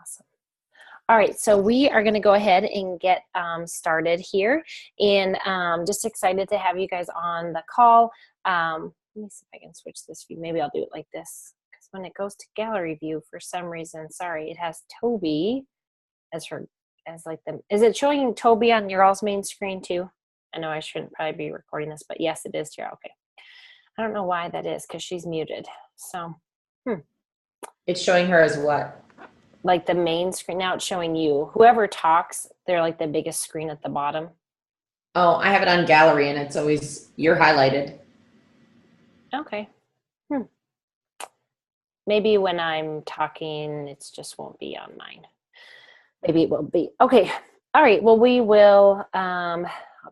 Awesome. All right, so we are going to go ahead and get started here, and just excited to have you guys on the call. Let me see if I can switch this view. Maybe I'll do it like this, because when it goes to gallery view, for some reason, sorry, it has Toby as like the. Is it showing Toby on your all's main screen too? I know I shouldn't probably be recording this, but yes, it is, Tara. Okay. I don't know why that is, because she's muted. So, It's showing her as what? like the main screen. Now it's showing you. Whoever talks, they're like the biggest screen at the bottom. Oh, I have it on gallery and it's always, you're highlighted. Okay. Maybe when I'm talking, it just won't be on mine. Maybe it will be. Okay. All right. Well, we will, I'll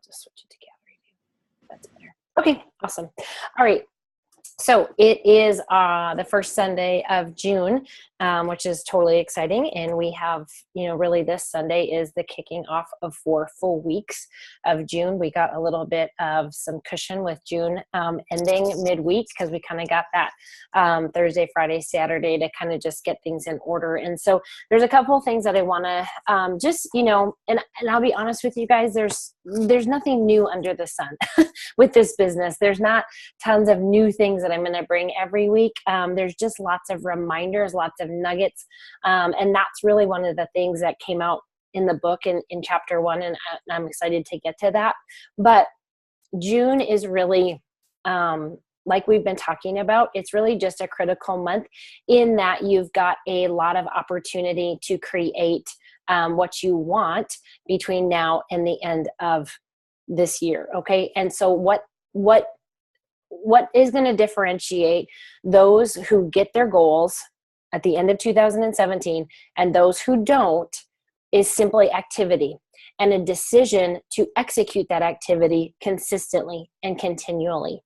just switch it to gallery view. That's better. Okay. Awesome. All right. So it is the first Sunday of June, which is totally exciting. And we have, really this Sunday is the kicking off of 4 full weeks of June. We got a little bit of some cushion with June ending midweek, because we kind of got that Thursday, Friday, Saturday to kind of just get things in order. And so there's a couple of things that I want to just, and I'll be honest with you guys, there's nothing new under the sun with this business. There's not tons of new things that I'm going to bring every week. There's just lots of reminders, lots of nuggets. And that's really one of the things that came out in the book in chapter 1. And I'm excited to get to that. But June is really, like we've been talking about, it's really just a critical month in that you've got a lot of opportunity to create what you want between now and the end of this year. Okay. And so what is going to differentiate those who get their goals at the end of 2017 and those who don't is simply activity and a decision to execute that activity consistently and continually.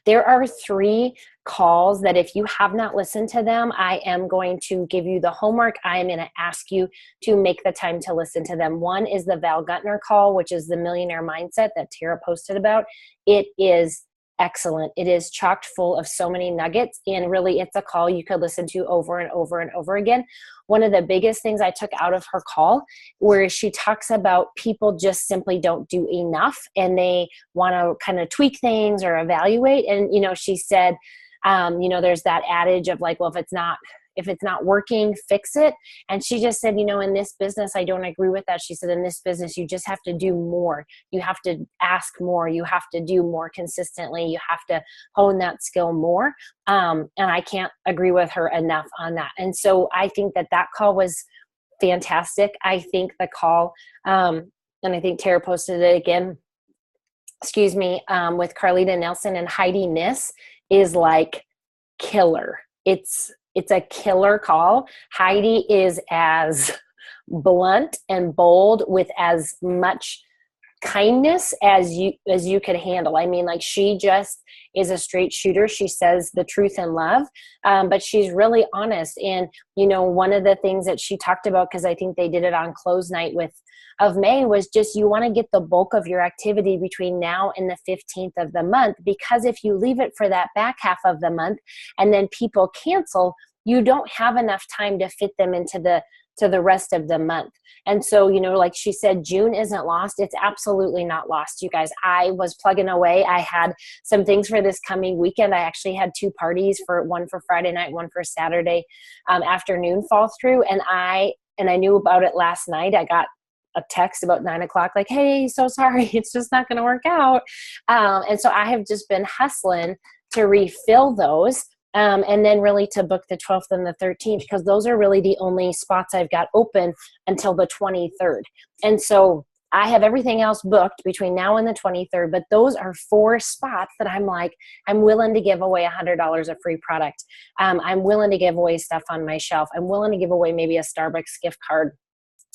There are 3 calls that if you have not listened to them, I am going to give you the homework. I am going to ask you to make the time to listen to them. One is the Val Guntner call, which is the millionaire mindset that Tara posted about. It is excellent. It is chocked full of so many nuggets, and really it's a call you could listen to over and over and over again. One of the biggest things I took out of her call, where she talks about people just simply don't do enough and they want to kind of tweak things or evaluate. And, she said, there's that adage of like, well, if it's not working, fix it. And she just said, in this business, I don't agree with that. She said, in this business, you just have to do more. You have to ask more. You have to do more consistently. You have to hone that skill more. And I can't agree with her enough on that. And so I think that call was fantastic. I think the call, and I think Tara posted it again, with Carlita Nelson and Heidi Niss is like killer. It's a killer call. Heidi is as blunt and bold with as much kindness as you could handle. I mean, like, she just is a straight shooter. She says the truth in love, but she's really honest. And, one of the things that she talked about, because I think they did it on close night of May, was just you want to get the bulk of your activity between now and the 15th of the month, because if you leave it for that back half of the month and then people cancel, you don't have enough time to fit them into the rest of the month. And so, like she said, June isn't lost. It's absolutely not lost, you guys. I was plugging away. I had some things for this coming weekend. I actually had 2 parties, one for Friday night, one for Saturday afternoon fall through. And I knew about it last night. I got a text about 9 o'clock, like, hey, so sorry, it's just not going to work out. And so I have just been hustling to refill those. And then really to book the 12th and the 13th, because those are really the only spots I've got open until the 23rd. And so I have everything else booked between now and the 23rd, but those are 4 spots that I'm like, I'm willing to give away $100 of free product. I'm willing to give away stuff on my shelf. I'm willing to give away maybe a Starbucks gift card.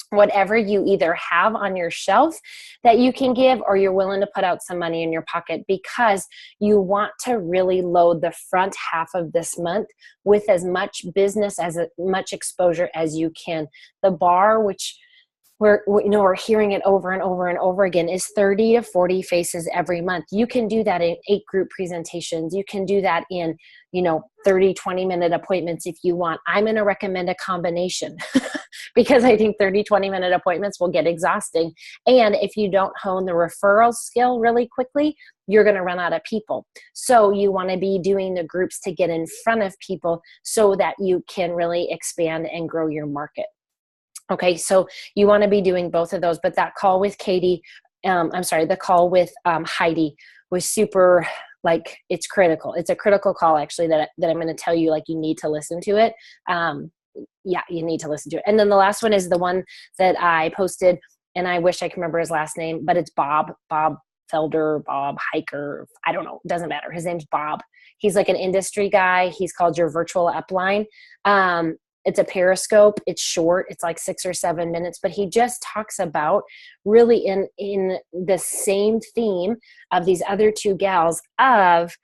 Whatever you either have on your shelf that you can give, or you're willing to put out some money in your pocket, because you want to really load the front half of this month with as much business, as much exposure as you can. The bar, which we're hearing it over and over and over again, is 30 to 40 faces every month. You can do that in 8 group presentations. You can do that in, 30, 20-minute appointments if you want. I'm going to recommend a combination because I think 30, 20-minute appointments will get exhausting. And if you don't hone the referral skill really quickly, you're going to run out of people. So you want to be doing the groups to get in front of people so that you can really expand and grow your market. Okay, so you want to be doing both of those, but that call with Katie, the call with Heidi was super, like, it's critical. It's a critical call, actually, that I'm going to tell you, like, you need to listen to it. You need to listen to it. And then the last one is the one that I posted, and I wish I could remember his last name, but it's Bob Felder, Bob Hiker. I don't know. Doesn't matter. His name's Bob. He's like an industry guy. He's called Your Virtual Upline. It's a Periscope. It's short. It's like 6 or 7 minutes, but he just talks about really in the same theme of these other 2 gals of,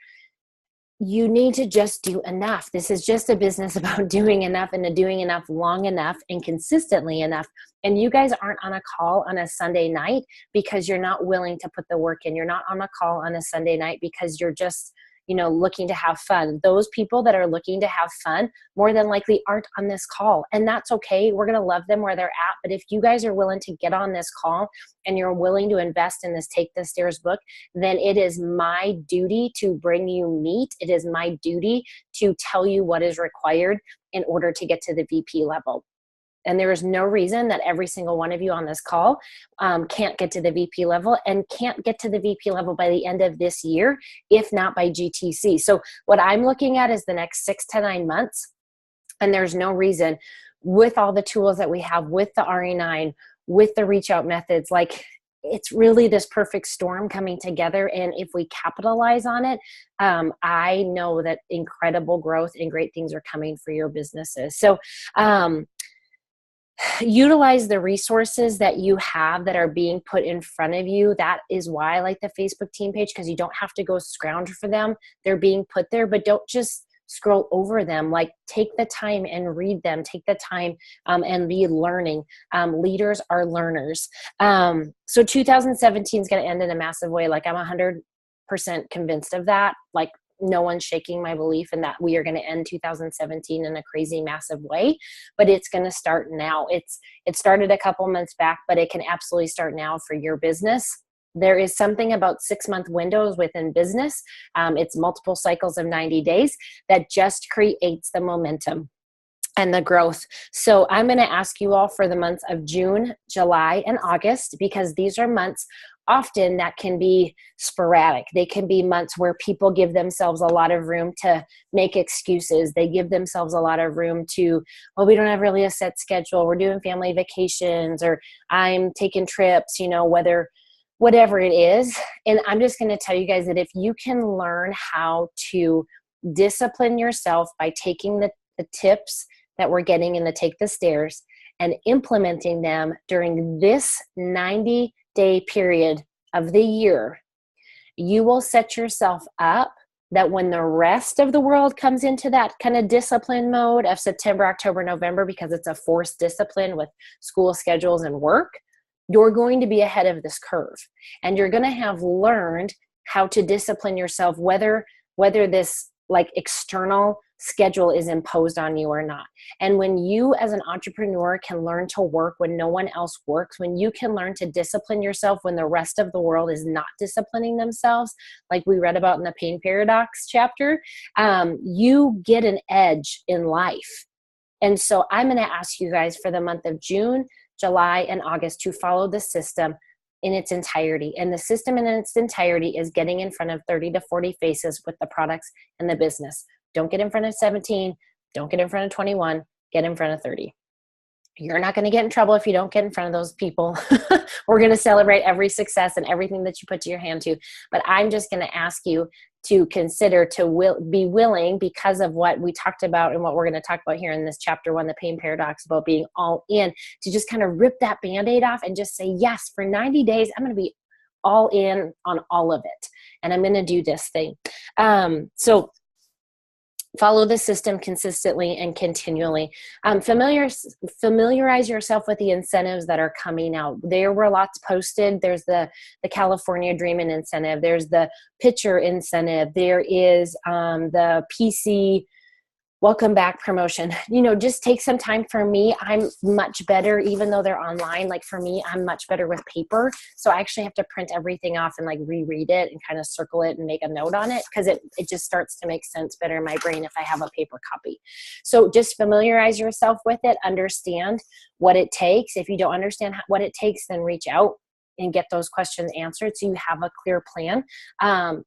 you need to just do enough. This is just a business about doing enough and doing enough long enough and consistently enough. And you guys aren't on a call on a Sunday night because you're not willing to put the work in. You're not on a call on a Sunday night because you're just, looking to have fun. Those people that are looking to have fun more than likely aren't on this call. And that's okay. We're going to love them where they're at. But if you guys are willing to get on this call and you're willing to invest in this Take the Stairs book, then it is my duty to bring you meat. It is my duty to tell you what is required in order to get to the VP level. And there is no reason that every single one of you on this call can't get to the VP level and can't get to the VP level by the end of this year, if not by GTC. So what I'm looking at is the next 6 to 9 months. And there's no reason, with all the tools that we have, with the RE9, with the reach out methods, like, it's really this perfect storm coming together. And if we capitalize on it, I know that incredible growth and great things are coming for your businesses. So, utilize the resources that you have that are being put in front of you. That is why I like the Facebook team page, because you don't have to go scrounge for them. They're being put there, but don't just scroll over them. Like, take the time and read them. Take the time and be learning. Leaders are learners. So 2017 is going to end in a massive way. Like, I'm 100% convinced of that. Like, no one's shaking my belief in that we are going to end 2017 in a crazy, massive way, but it's going to start now. It started a couple months back, but it can absolutely start now for your business. There is something about 6-month windows within business. It's multiple cycles of 90 days that just creates the momentum and the growth. So I'm going to ask you all for the months of June, July, and August, because these are months often that can be sporadic. They can be months where people give themselves a lot of room to make excuses. They give themselves a lot of room to, well, we don't have really a set schedule. We're doing family vacations, or I'm taking trips, whatever it is. And I'm just going to tell you guys that if you can learn how to discipline yourself by taking the tips that we're getting in the Take the Stairs and implementing them during this 90-day period of the year, you will set yourself up that when the rest of the world comes into that kind of discipline mode of September, October, November, because it's a forced discipline with school schedules and work, you're going to be ahead of this curve. And you're going to have learned how to discipline yourself, whether this like external schedule is imposed on you or not. And when you as an entrepreneur can learn to work when no one else works, when you can learn to discipline yourself when the rest of the world is not disciplining themselves, like we read about in the pain paradox chapter, you get an edge in life. And so I'm going to ask you guys for the month of June, July, and August to follow the system in its entirety. And the system in its entirety is getting in front of 30 to 40 faces with the products and the business. Don't get in front of 17. Don't get in front of 21. Get in front of 30. You're not going to get in trouble if you don't get in front of those people. We're going to celebrate every success and everything that you put your hand to. But I'm just going to ask you to consider to be willing, because of what we talked about and what we're going to talk about here in this chapter 1, the pain paradox, about being all in, to just kind of rip that Band-Aid off and just say, yes, for 90 days, I'm going to be all in on all of it. And I'm going to do this thing. So Follow the system consistently and continually. Familiarize yourself with the incentives that are coming out. There were lots posted. There's the California Dreamin' incentive. There's the pitcher incentive. There is the PC welcome back promotion. Just take some time. For me, I'm much better, even though they're online. Like for me, I'm much better with paper. So I actually have to print everything off and like reread it and kind of circle it and make a note on it, because it just starts to make sense better in my brain if I have a paper copy. So just familiarize yourself with it, understand what it takes. If you don't understand what it takes, then reach out and get those questions answered so you have a clear plan. And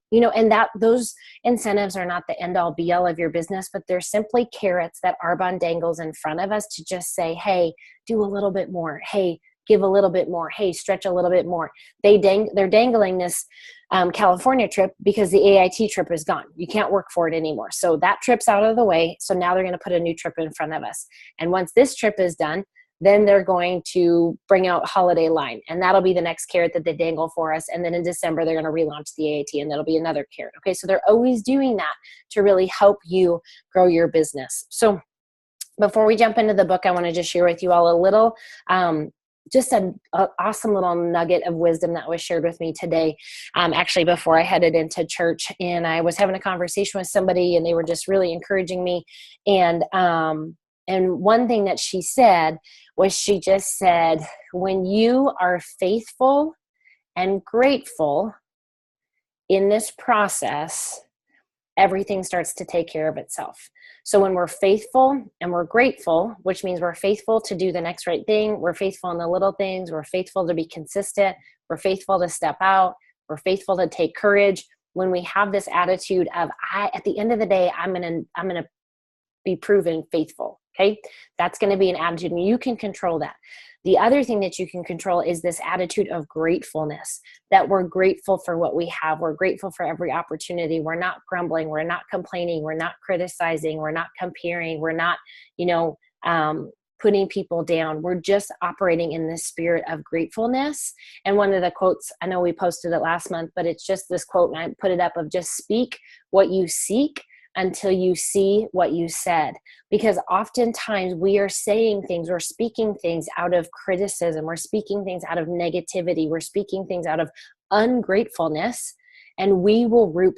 that those incentives are not the end all be all of your business, but they're simply carrots that Arbonne dangles in front of us to just say, hey, do a little bit more. Hey, give a little bit more. Hey, stretch a little bit more. They're dangling this California trip because the AIT trip is gone. You can't work for it anymore. So that trip's out of the way. So now they're going to put a new trip in front of us. And once this trip is done, then they're going to bring out holiday line, and that'll be the next carrot that they dangle for us. And then in December, they're going to relaunch the AAT, and that'll be another carrot. Okay, so they're always doing that to really help you grow your business. So before we jump into the book, I want to just share with you all a little, just an awesome little nugget of wisdom that was shared with me today, actually before I headed into church. And I was having a conversation with somebody, and they were just really encouraging me. And one thing that she said was, she just said, when you are faithful and grateful in this process, everything starts to take care of itself. So when we're faithful and we're grateful, which means we're faithful to do the next right thing, we're faithful in the little things, we're faithful to be consistent, we're faithful to step out, we're faithful to take courage. When we have this attitude of, at the end of the day, I'm gonna be proven faithful. Okay, that's going to be an attitude, and you can control that. The other thing that you can control is this attitude of gratefulness, that we're grateful for what we have. We're grateful for every opportunity. We're not grumbling. We're not complaining. We're not criticizing. We're not comparing. We're not, putting people down. We're just operating in this spirit of gratefulness. And one of the quotes, I know we posted it last month, but it's just this quote, and I put it up, of just speak what you seek until you see what you said. Because oftentimes we are saying things, we're speaking things out of criticism, we're speaking things out of negativity, we're speaking things out of ungratefulness, and we will reap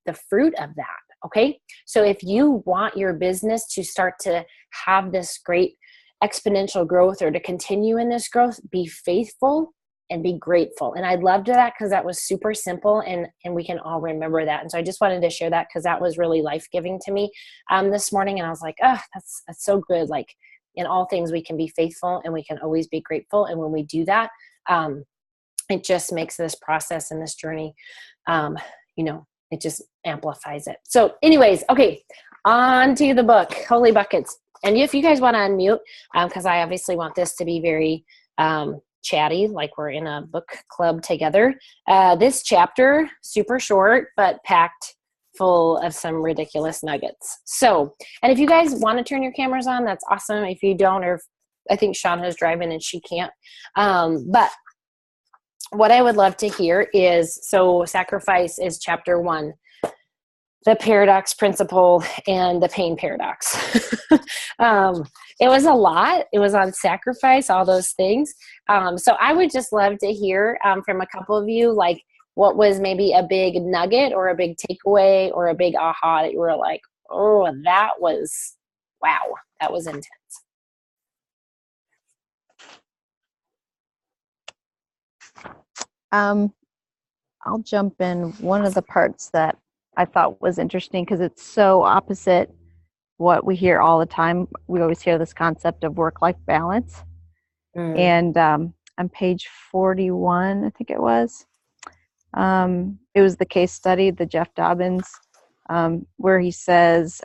the fruit of that. Okay, so if you want your business to start to have this great exponential growth, or to continue in this growth, be faithful and be grateful. And I loved that, because that was super simple, and we can all remember that. And so I just wanted to share that, because that was really life-giving to me this morning. And I was like, oh, that's so good. Like, in all things, we can be faithful and we can always be grateful. And when we do that, it just makes this process and this journey, it just amplifies it. So anyways, okay, on to the book, Holy Buckets. And if you guys want to unmute, because I obviously want this to be very chatty, like we're in a book club together. This chapter, super short, but packed full of some ridiculous nuggets. So, and if you guys want to turn your cameras on, that's awesome. If you don't, or if, I think Shauna's driving and she can't. But what I would love to hear is, so sacrifice is chapter 1. The paradox principle and the pain paradox. It was a lot. It was on sacrifice, all those things. So I would just love to hear from a couple of you, like, what was maybe a big nugget or a big takeaway or a big aha that you were like, oh, that was, wow, that was intense. I'll jump in. One of the parts that I thought was interesting, because it's so opposite what we hear all the time. We always hear this concept of work-life balance. And on page 41, I think it was the case study, the Jeff Dobbins, where he says,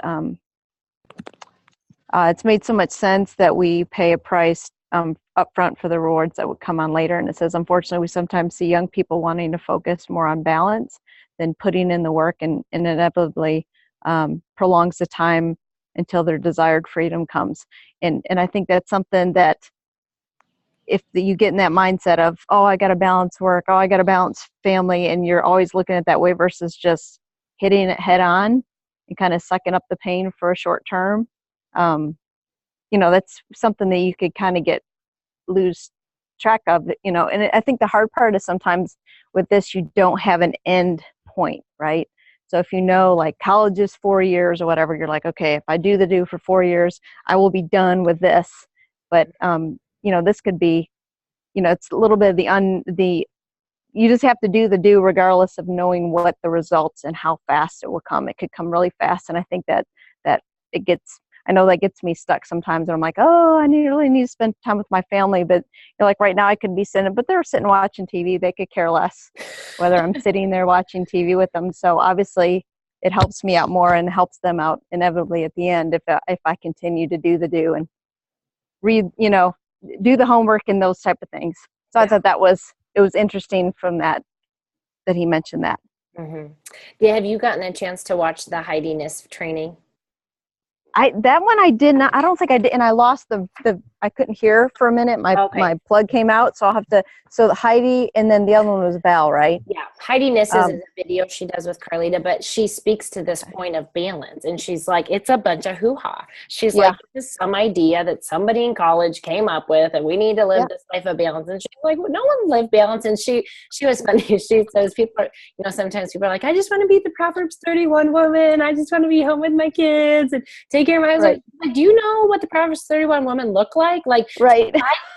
it's made so much sense that we pay a price upfront for the rewards that would come on later. And it says, unfortunately, we sometimes see young people wanting to focus more on balance than putting in the work, and inevitably prolongs the time until their desired freedom comes. And I think that's something that, if you get in that mindset of, oh, I got to balance work, oh, I got to balance family, and you're always looking at that way versus just hitting it head on and kind of sucking up the pain for a short term, that's something that you could kind of lose track of, and I think the hard part is sometimes with this, you don't have an end point, right? So if like college is 4 years or whatever, you're like, okay, if I do the do for 4 years, I will be done with this. But, this could be, it's a little bit of you just have to do the do regardless of knowing what the results and how fast it will come. It could come really fast. And I think that I know that gets me stuck sometimes. And I'm like, oh, I really need to spend time with my family. But like right now I could be sitting, but they're sitting watching TV. They could care less whether I'm sitting there watching TV with them. So obviously it helps me out more and helps them out inevitably at the end if I continue to do the do and read, do the homework and those type of things. So I thought it was interesting from that he mentioned that. Mm-hmm. Yeah, have you gotten a chance to watch the Heidi Niss training? That one I did not. I don't think I did, and I lost I couldn't hear for a minute. My plug came out, so I'll have to. So Heidi, and then the other one was Val, right? Yeah, Heidi Niss is a video she does with Carlita, but she speaks to this point of balance, and she's like, it's a bunch of hoo-ha. She's like, this is some idea that somebody in college came up with, and we need to live this life of balance. And she's like, well, no one lived balance, and she was funny. She says people are, sometimes people are like, I just want to be the Proverbs 31 woman. I just want to be home with my kids and take care of my husband. Like, do you know what the Proverbs 31 woman looked like? Like,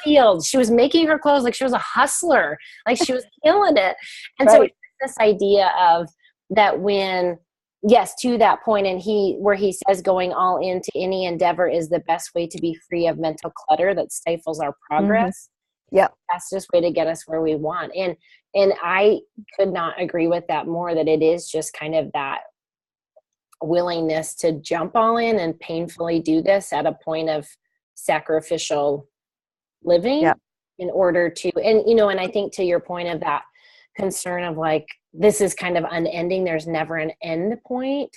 fields. She was making her clothes like she was a hustler. Like she was killing it. And so it's this idea of that when, yes, to that point, and where he says going all into any endeavor is the best way to be free of mental clutter that stifles our progress. Mm-hmm. Yeah. Fastest way to get us where we want. And I could not agree with that more, that it is just kind of that willingness to jump all in and painfully do this at a point of sacrificial living in order to, and I think to your point of that concern of like, this is kind of unending. There's never an end point.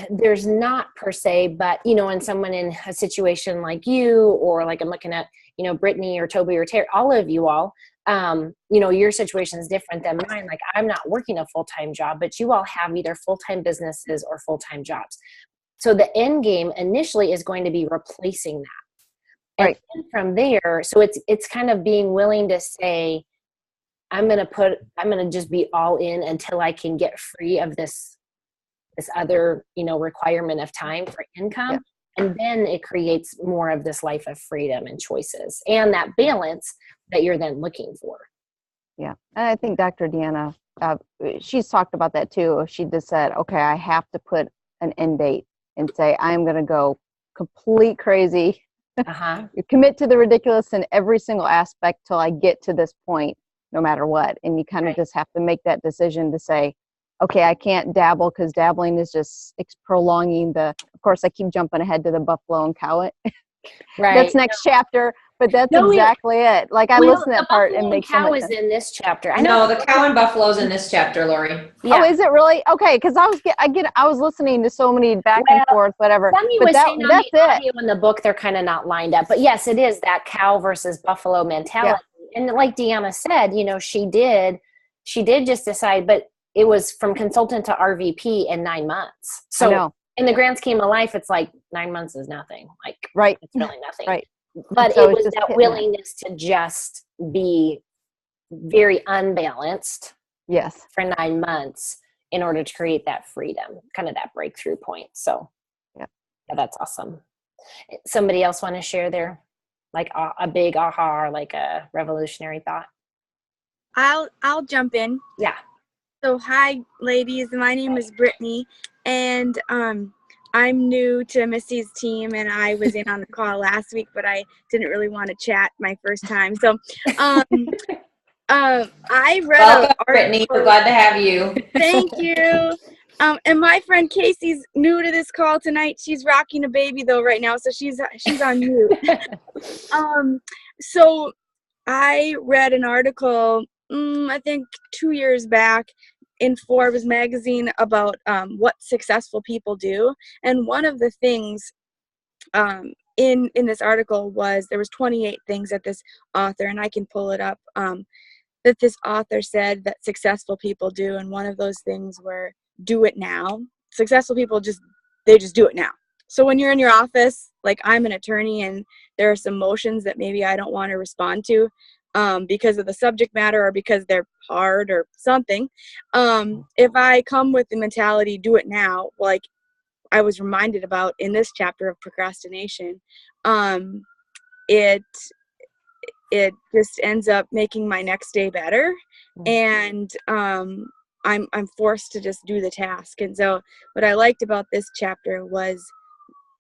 There's not per se, but, when someone in a situation like you, or like I'm looking at, Brittany or Toby or Terry, all of you all, your situation is different than mine. Like I'm not working a full-time job, but you all have either full-time businesses or full-time jobs. So the end game initially is going to be replacing that. And then from there, so it's kind of being willing to say, I'm going to just be all in until I can get free of this other, requirement of time for income. Yeah. And then it creates more of this life of freedom and choices and that balance that you're then looking for. Yeah. And I think Dr. Deanna, she's talked about that too. She just said, okay, I have to put an end date and say, I'm going to go complete crazy. You commit to the ridiculous in every single aspect till I get to this point, no matter what. And you kind of just have to make that decision to say, okay, I can't dabble because dabbling is just prolonging of course I keep jumping ahead to the buffalo and cow it. That's next chapter, but that's exactly it. Like I listen to that part and make cow is in this chapter. I know the cow and buffalo's in this chapter, Lori. Yeah. Oh, is it really? Okay, because I was listening to so many back and forth, whatever. But that's it. In the book, they're kind of not lined up. But yes, it is that cow versus buffalo mentality. Yeah. And like Deanna said, she did just decide, but it was from consultant to RVP in 9 months. So in the grand scheme of life, it's like 9 months is nothing. Like, it's really nothing. Right. But so it was that willingness to just be very unbalanced. Yes. For 9 months in order to create that freedom, kind of that breakthrough point. So yeah, that's awesome. Somebody else want to share their, like a big aha or like a revolutionary thought? I'll jump in. Yeah. So hi ladies, my name is Brittany and I'm new to Missy's team and I was in on the call last week, but I didn't really want to chat my first time. So I read Welcome, Brittany. We're glad to have you. Thank you. And my friend Casey's new to this call tonight. She's rocking a baby though right now, so she's on mute. So I read an article, I think 2 years back in Forbes magazine about what successful people do, and one of the things in this article was there was 28 things that this author, and I can pull it up, that this author said that successful people do, and one of those things were do it now. successful people they just do it now. So when you're in your office, like I'm an attorney and there are some motions that maybe I don't want to respond to because of the subject matter or because they're hard or something. If I come with the mentality, do it now, like I was reminded about in this chapter of procrastination, it just ends up making my next day better. And I'm forced to just do the task. And so what I liked about this chapter was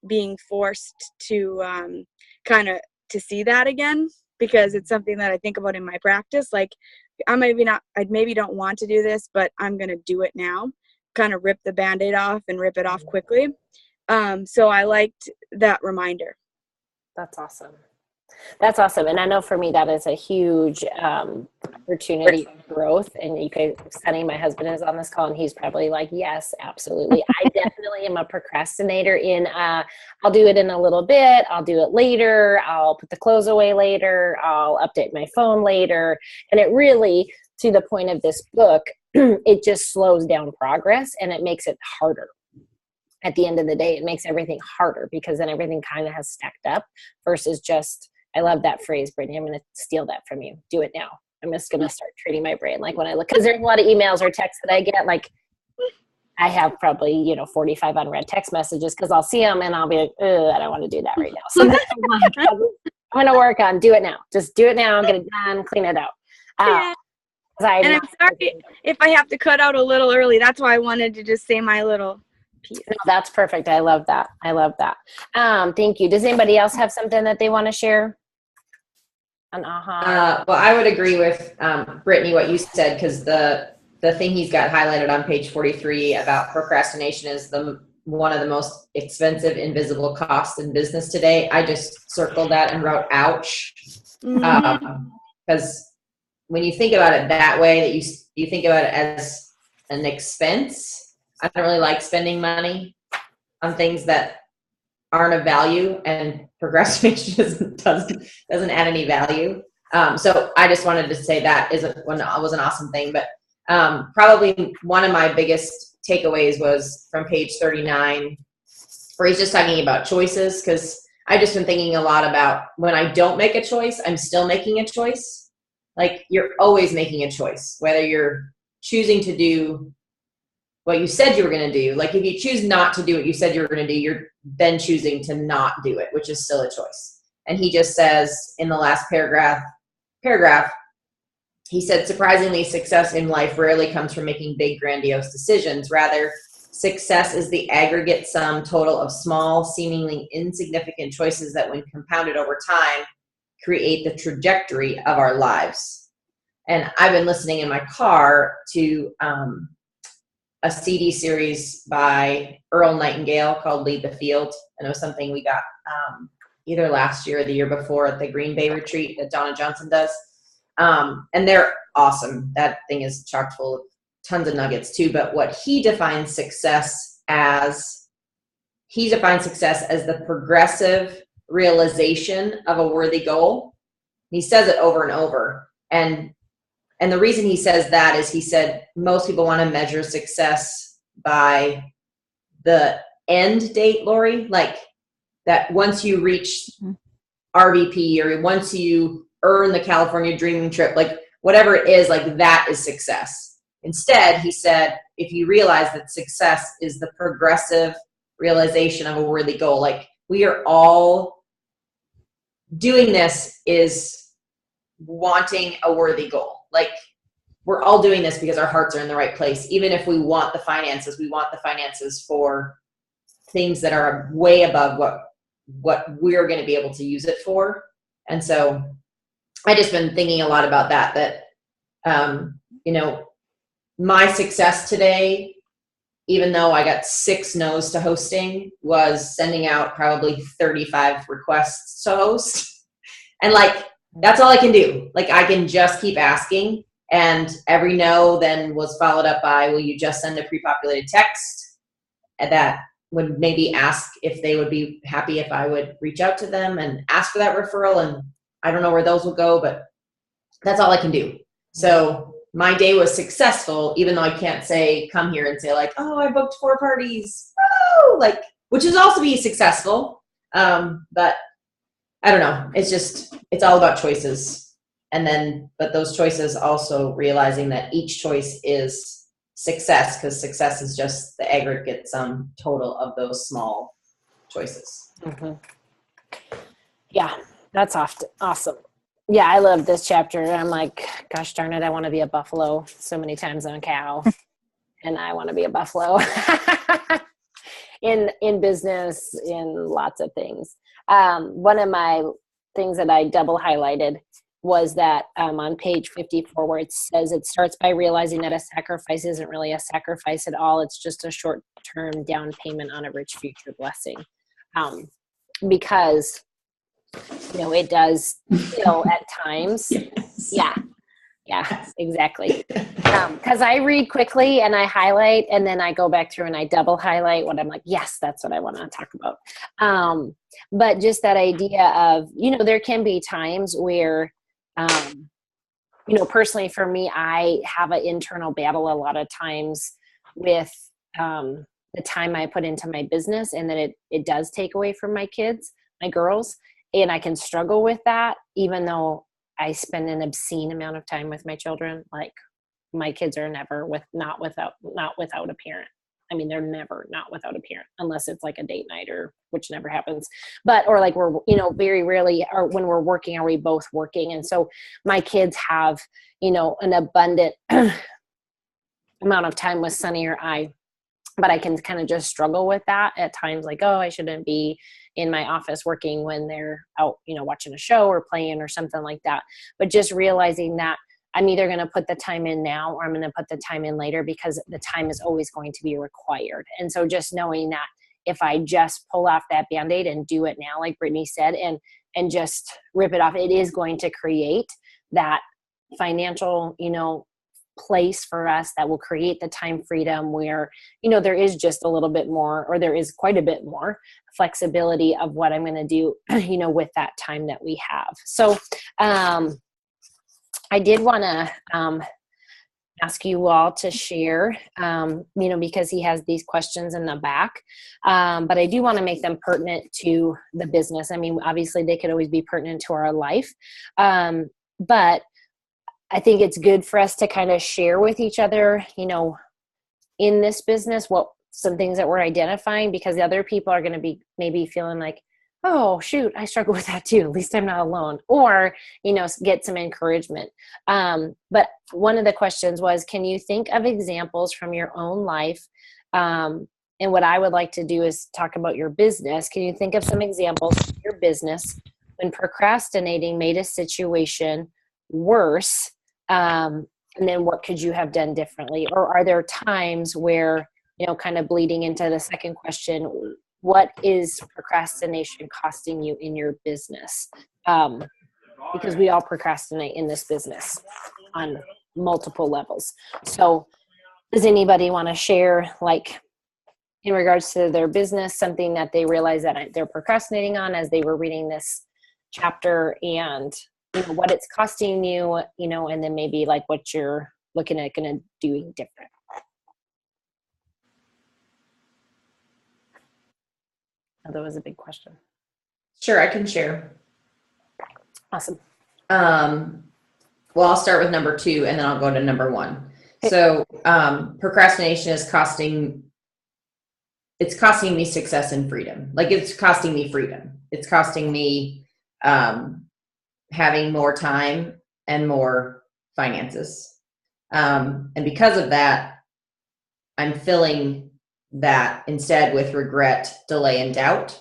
being forced to kind of to see that again, because it's something that I think about in my practice. Like I maybe don't want to do this, but I'm going to do it now, kind of rip the Band-Aid off and rip it off quickly. So I liked that reminder. That's awesome. That's awesome. And I know for me, that is a huge opportunity for growth. And you guys, Sunny, my husband, is on this call and he's probably like, yes, absolutely. I definitely am a procrastinator in, I'll do it in a little bit. I'll do it later. I'll put the clothes away later. I'll update my phone later. And it really, to the point of this book, it just slows down progress and it makes it harder. At the end of the day, it makes everything harder because then everything kind of has stacked up versus just, I love that phrase, Brittany. I'm going to steal that from you. Do it now. I'm just going to start treating my brain like when I look, because there's a lot of emails or texts that I get. Like I have probably, 45 unread text messages because I'll see them and I'll be like, I don't want to do that right now. So then I'm going to work on do it now. Just do it now. Get it done. Clean it out. And I'm sorry if I have to cut out a little early. That's why I wanted to just say my little piece. No, that's perfect. I love that. Thank you. Does anybody else have something that they want to share? Well, I would agree with Brittany, what you said, because the thing he's got highlighted on page 43 about procrastination is one of the most expensive invisible costs in business today. I just circled that and wrote ouch. Because when you think about it that way, that you think about it as an expense, I don't really like spending money on things that aren't of value, and procrastination doesn't add any value. So I just wanted to say that was an awesome thing. But probably one of my biggest takeaways was from page 39, where he's just talking about choices, because I've just been thinking a lot about when I don't make a choice, I'm still making a choice. Like you're always making a choice, whether you're choosing to do what you said you were going to do. Like if you choose not to do what you said you were going to do, you're then choosing to not do it, which is still a choice. And he just says in the last paragraph, he said, surprisingly, success in life rarely comes from making big, grandiose decisions. Rather, success is the aggregate sum total of small, seemingly insignificant choices that, when compounded over time, create the trajectory of our lives. And I've been listening in my car to a CD series by Earl Nightingale called Lead the Field. And it was something we got either last year or the year before at the Green Bay retreat that Donna Johnson does. And they're awesome. That thing is chock full of tons of nuggets too. But what he defines success as the progressive realization of a worthy goal. He says it over and over. And the reason he says that is he said most people want to measure success by the end date, Lori, like that once you reach RVP or once you earn the California dreaming trip, like whatever it is, like that is success. Instead, he said, if you realize that success is the progressive realization of a worthy goal, like we are all doing this is wanting a worthy goal. Like we're all doing this because our hearts are in the right place. Even if we want the finances for things that are way above what we're going to be able to use it for. And so I just been thinking a lot about that, my success today, even though I got 6 no's to hosting, was sending out probably 35 requests to host. And like, that's all I can do. Like I can just keep asking, and every no then was followed up by, will you just send a pre-populated text that would maybe ask if they would be happy if I would reach out to them and ask for that referral. And I don't know where those will go, but that's all I can do. So my day was successful, even though I can't say, come here and say like, oh, I booked 4 parties. Oh, like, which is also be successful. But I don't know. It's all about choices. And then, but those choices also realizing that each choice is success, because success is just the aggregate sum total of those small choices. Mm-hmm. Yeah, that's awesome. Yeah, I love this chapter. I'm like, gosh darn it, I want to be a buffalo so many times on a cow. And I want to be a buffalo in business, in lots of things. One of my things that I double highlighted was that on page 54, where it says it starts by realizing that a sacrifice isn't really a sacrifice at all. It's just a short-term down payment on a rich future blessing. Because, it does feel at times. Yes. Yeah, exactly. Because I read quickly and I highlight, and then I go back through and I double highlight what I'm like, yes, that's what I want to talk about. But just that idea of, there can be times where, personally for me, I have an internal battle a lot of times with the time I put into my business, and that it does take away from my kids, my girls, and I can struggle with that, even though I spend an obscene amount of time with my children. Like, my kids are never not without a parent. I mean, they're never not without a parent, unless it's like a date night, which never happens. But, or like we're, very rarely, or when we're working, are we both working? And so my kids have, an abundant amount of time with Sunny or I, but I can kind of just struggle with that at times. Like, oh, I shouldn't be in my office working when they're out, watching a show or playing or something like that. But just realizing that I'm either going to put the time in now, or I'm going to put the time in later, because the time is always going to be required. And so just knowing that if I just pull off that Band-Aid and do it now, like Brittany said, and just rip it off, it is going to create that financial, place for us that will create the time freedom where, there is just a little bit more, or there is quite a bit more flexibility of what I'm going to do, with that time that we have. So, I did want to ask you all to share, because he has these questions in the back, but I do want to make them pertinent to the business. I mean, obviously they could always be pertinent to our life, but I think it's good for us to kind of share with each other, in this business, what some things that we're identifying, because the other people are going to be maybe feeling like, oh, shoot, I struggle with that too. At least I'm not alone. Or, get some encouragement. But one of the questions was, can you think of examples from your own life? And what I would like to do is talk about your business. Can you think of some examples of your business when procrastinating made a situation worse? And then what could you have done differently? Or are there times where, kind of bleeding into the second question, what is procrastination costing you in your business? Because we all procrastinate in this business on multiple levels. So does anybody want to share, like, in regards to their business, something that they realize that they're procrastinating on as they were reading this chapter, and what it's costing you, and then maybe like what you're looking at going to doing different. Oh, that was a big question. Sure, I can share. Awesome. Well, I'll start with number 2, and then I'll go to number 1. So procrastination is costing me success and freedom. Like, it's costing me freedom. It's costing me having more time and more finances. And because of that, I'm filling that instead with regret, delay, and doubt.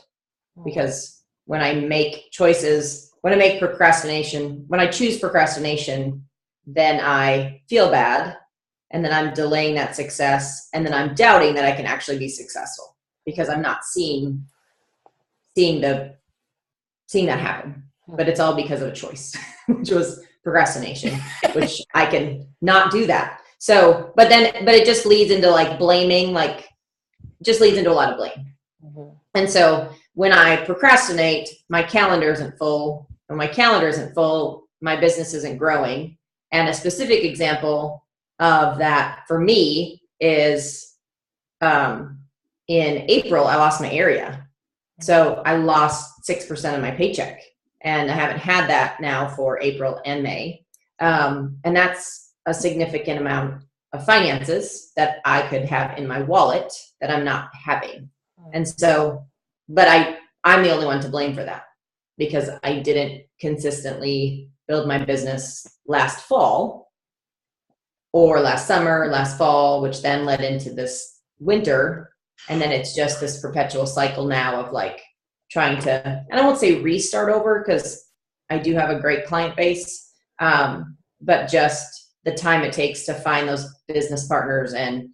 Because when I make choices, when I choose procrastination, then I feel bad, and then I'm delaying that success, and then I'm doubting that I can actually be successful because I'm not seeing that happen. But it's all because of a choice, which was procrastination, which I can not do that. So, but it just leads into like blaming, just leads into a lot of blame. Mm-hmm. And so when I procrastinate, my calendar isn't full. When my calendar isn't full, my business isn't growing. And a specific example of that for me is in April, I lost my area. So I lost 6% of my paycheck. And I haven't had that now for April and May. And that's a significant amount of finances that I could have in my wallet that I'm not having. And so, but I'm the only one to blame for that because I didn't consistently build my business last fall or last summer, last fall, which then led into this winter. And then it's just this perpetual cycle now of like trying to, and I won't say restart over because I do have a great client base, but just the time it takes to find those business partners and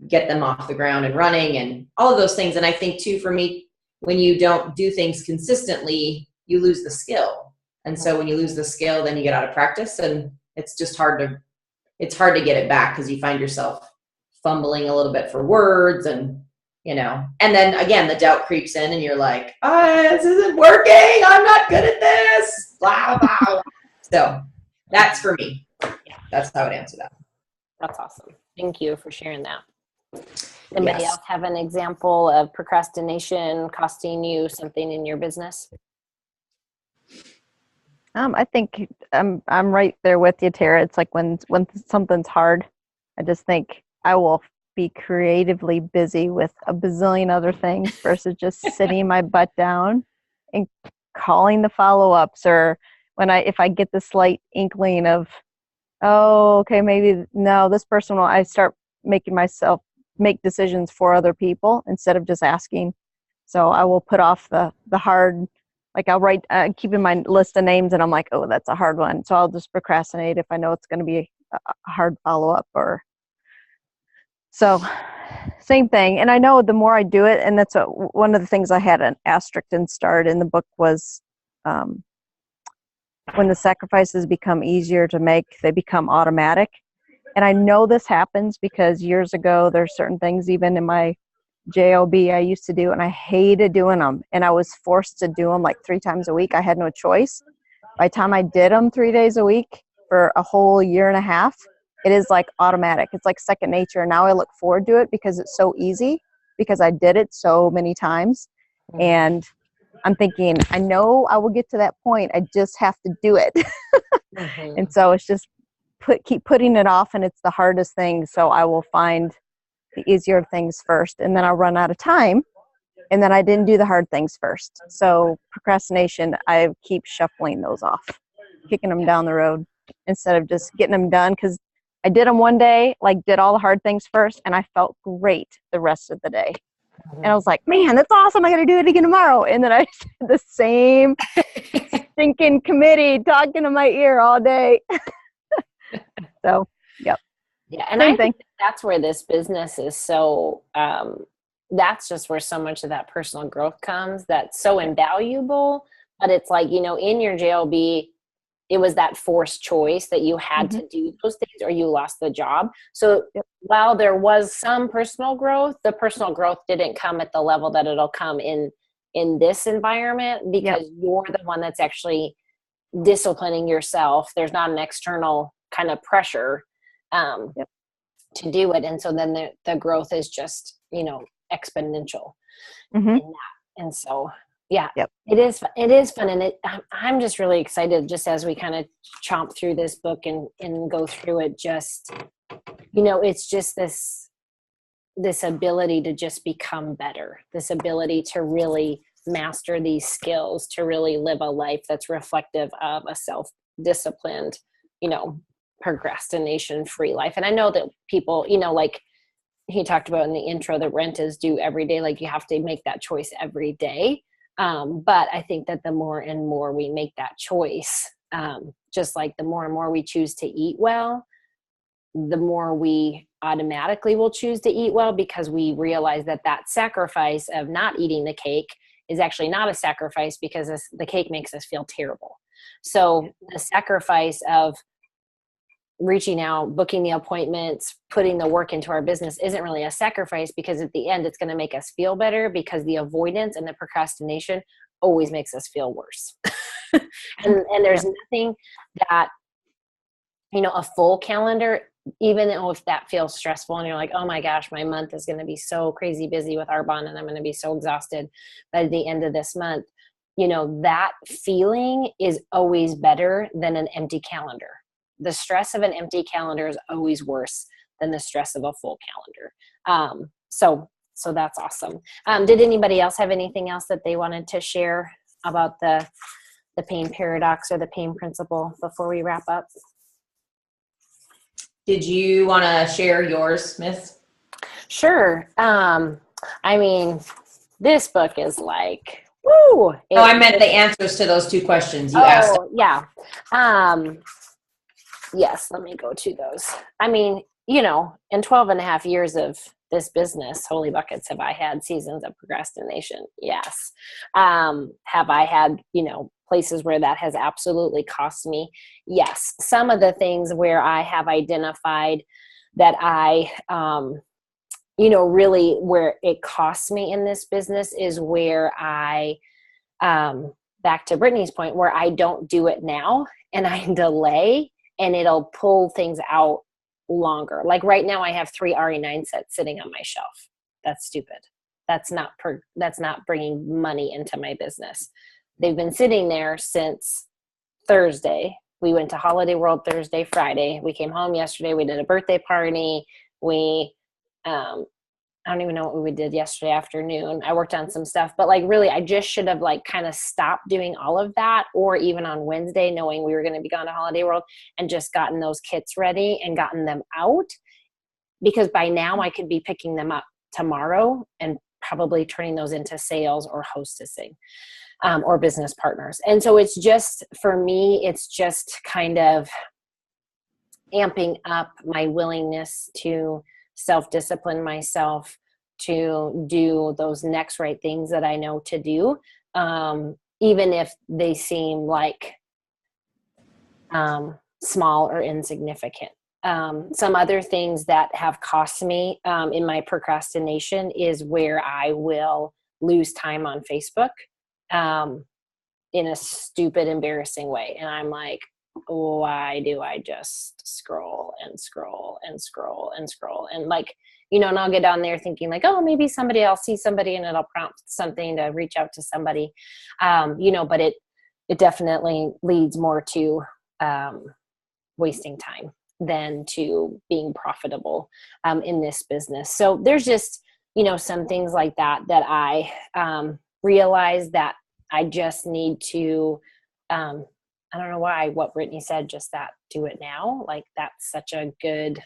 get them off the ground and running and all of those things. And I think too, for me, when you don't do things consistently, you lose the skill. And so when you lose the skill, then you get out of practice and it's just hard to get it back because you find yourself fumbling a little bit for words and, you know, and then again, the doubt creeps in and you're like, this isn't working. I'm not good at this. Blah, blah, blah. So that's for me. That's how I would answer that. That's awesome. Thank you for sharing that. Anybody Yes. else have an example of procrastination costing you something in your business? I think I'm right there with you, Tara. It's like when something's hard, I just think I will be creatively busy with a bazillion other things versus just sitting my butt down and calling the follow-ups, or if I get the slight inkling of, oh, okay, maybe no, this person will, I start making myself make decisions for other people instead of just asking. So I will put off the hard, like I'll write, keep in my list of names and I'm like, oh, that's a hard one. So I'll just procrastinate if I know it's going to be a hard follow-up or so. Same thing. And I know the more I do it, and that's one of the things I had an asterisk and starred in the book was when the sacrifices become easier to make, they become automatic. And I know this happens because years ago, there's certain things even in my JOB I used to do, and I hated doing them. And I was forced to do them like 3 times a week. I had no choice. By the time I did them 3 days a week for a whole year and a half, it is like automatic. It's like second nature. And now I look forward to it because it's so easy because I did it so many times. And I'm thinking, I know I will get to that point. I just have to do it. And so it's just keep putting it off, and it's the hardest thing. So I will find the easier things first, and then I'll run out of time, and then I didn't do the hard things first. So procrastination, I keep shuffling those off, kicking them down the road instead of just getting them done, because I did them one day, like did all the hard things first, and I felt great the rest of the day. And I was like, man, that's awesome. I got to do it again tomorrow. And then I did the same stinking committee talking to my ear all day. So, yep. Yeah. And I think that's where this business is so, that's just where so much of that personal growth comes. That's so invaluable. But it's like, you know, in your JLB, it was that forced choice that you had to do those things or you lost the job. So while there was some personal growth, the personal growth didn't come at the level that it'll come in this environment because you're the one that's actually disciplining yourself. There's not an external kind of pressure to do it. And so then the growth is just, you know, exponential in that. And so it is fun. And I'm just really excited just as we kind of chomp through this book and go through it, just, you know, it's just this ability to just become better, this ability to really master these skills, to really live a life that's reflective of a self-disciplined, you know, procrastination-free life. And I know that people, you know, like he talked about in the intro, the rent is due every day. Like you have to make that choice every day. But I think that the more and more we make that choice, just like the more and more we choose to eat well, the more we automatically will choose to eat well, because we realize that sacrifice of not eating the cake is actually not a sacrifice, because the cake makes us feel terrible. So the sacrifice of reaching out, booking the appointments, putting the work into our business isn't really a sacrifice, because at the end it's going to make us feel better, because the avoidance and the procrastination always makes us feel worse. and there's nothing that a full calendar, even though if that feels stressful and you're like, oh my gosh, my month is going to be so crazy busy with Arbonne and I'm going to be so exhausted by the end of this month, that feeling is always better than an empty calendar. The stress of an empty calendar is always worse than the stress of a full calendar. So that's awesome. Did anybody else have anything else that they wanted to share about the pain paradox or the pain principle before we wrap up? Did you want to share yours, Miss? Sure. This book is like, woo. I meant the answers to those 2 questions you asked. Oh, yeah. Yes, let me go to those. In 12 and a half years of this business, holy buckets, have I had seasons of procrastination? Yes. Have I had, places where that has absolutely cost me? Yes. Some of the things where I have identified that I, really where it costs me in this business is where I, back to Brittany's point, where I don't do it now and I delay and it'll pull things out longer. Like right now I have 3 RE9 sets sitting on my shelf. That's stupid. That's not bringing money into my business. They've been sitting there since Thursday. We went to Holiday World Thursday, Friday. We came home yesterday. We did a birthday party. I don't even know what we did yesterday afternoon. I worked on some stuff, but really I just should have kind of stopped doing all of that, or even on Wednesday, knowing we were going to be gone to Holiday World, and just gotten those kits ready and gotten them out, because by now I could be picking them up tomorrow and probably turning those into sales or hostessing, or business partners. And so it's just, for me, it's just kind of amping up my willingness to self-discipline myself to do those next right things that I know to do, even if they seem like small or insignificant. Some other things that have cost me in my procrastination is where I will lose time on Facebook in a stupid, embarrassing way. And I'm like, why do I just scroll and scroll and scroll and scroll? And and I'll get on there thinking oh, maybe I'll see somebody and it'll prompt something to reach out to somebody, but it definitely leads more to wasting time than to being profitable in this business. So there's just, some things like that I realize that I just need to, I don't know why, what Brittany said, just that, do it now. That's such a good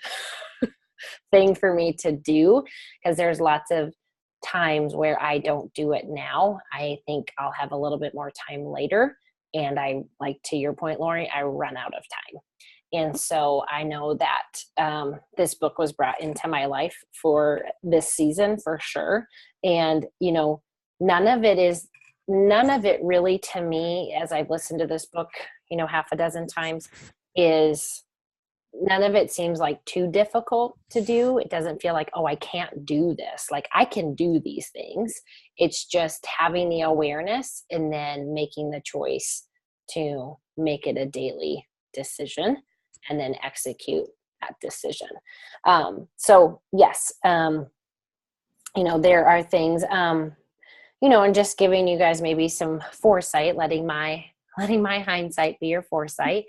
thing for me to do, because there's lots of times where I don't do it now. I think I'll have a little bit more time later. And to your point, Lori, I run out of time. And so I know that this book was brought into my life for this season for sure. And, none of it really, to me, as I've listened to this book, half a dozen times, is none of it seems too difficult to do. It doesn't feel oh, I can't do this. I can do these things. It's just having the awareness and then making the choice to make it a daily decision and then execute that decision. So yes, there are things, and just giving you guys maybe some foresight, letting my hindsight be your foresight.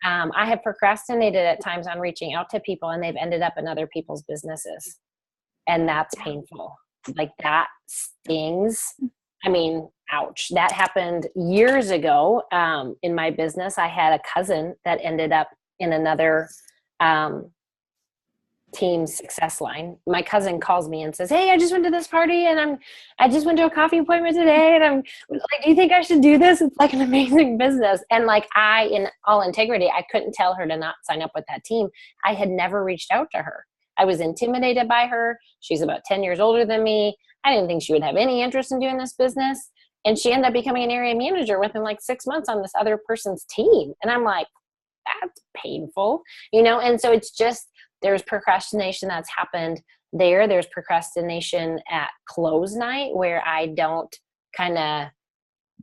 I have procrastinated at times on reaching out to people, and they've ended up in other people's businesses. And that's painful. That stings. Ouch. That happened years ago in my business. I had a cousin that ended up in another team's success line. My cousin calls me and says, hey, I just went to this party and I just went to a coffee appointment today. And I'm like, do you think I should do this? It's an amazing business. And in all integrity, I couldn't tell her to not sign up with that team. I had never reached out to her. I was intimidated by her. She's about 10 years older than me. I didn't think she would have any interest in doing this business. And she ended up becoming an area manager within 6 months on this other person's team. And I'm like, that's painful, And so it's just, there's procrastination that's happened there. There's procrastination at close night where I don't kind of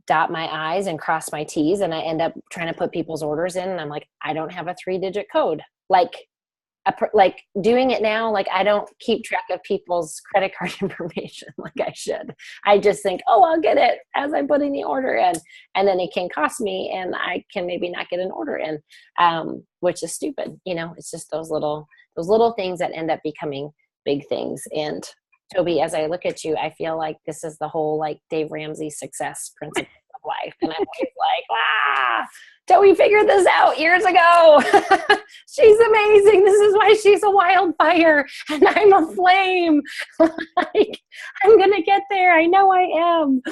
dot my I's and cross my T's, and I end up trying to put people's orders in, and I'm like, I don't have a 3-digit code. Like doing it now, like I don't keep track of people's credit card information like I should. I just think, oh, I'll get it as I'm putting the order in, and then it can cost me, and I can maybe not get an order in, which is stupid. It's just those little things that end up becoming big things. And Toby, as I look at you, I feel like this is the whole like Dave Ramsey success principle of life, and I'm always like, Toby figured this out years ago. She's amazing. This is why she's a wildfire and I'm a flame. Like, I'm going to get there. I know I am.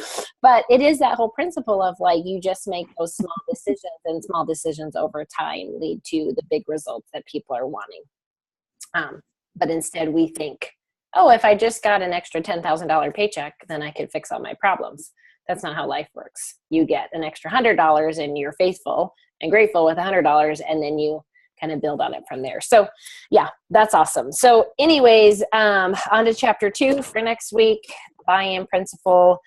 But it is that whole principle of like, you just make those small decisions, and small decisions over time lead to the big results that people are wanting. But instead we think, oh, if I just got an extra $10,000 paycheck, then I could fix all my problems. That's not how life works. You get an extra $100 and you're faithful and grateful with $100, and then you kind of build on it from there. So yeah, that's awesome. So anyways, on to chapter 2 for next week, buy-in principle.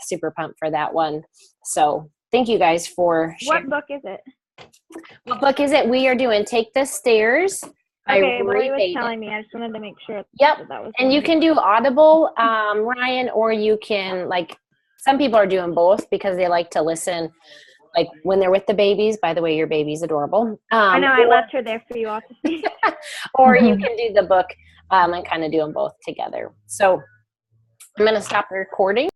Super pumped for that one. So thank you guys for sharing. What book is it? What book is it? We are doing Take the Stairs. Okay, Lori was telling me. I just wanted to make sure. Yep. That was and you can do Audible, Ryan, or you can, like, some people are doing both because they like to listen, like when they're with the babies. By the way, your baby's adorable. I know, I left her there for you all to see. Or you can do the book and kind of do them both together. So I'm going to stop the recording.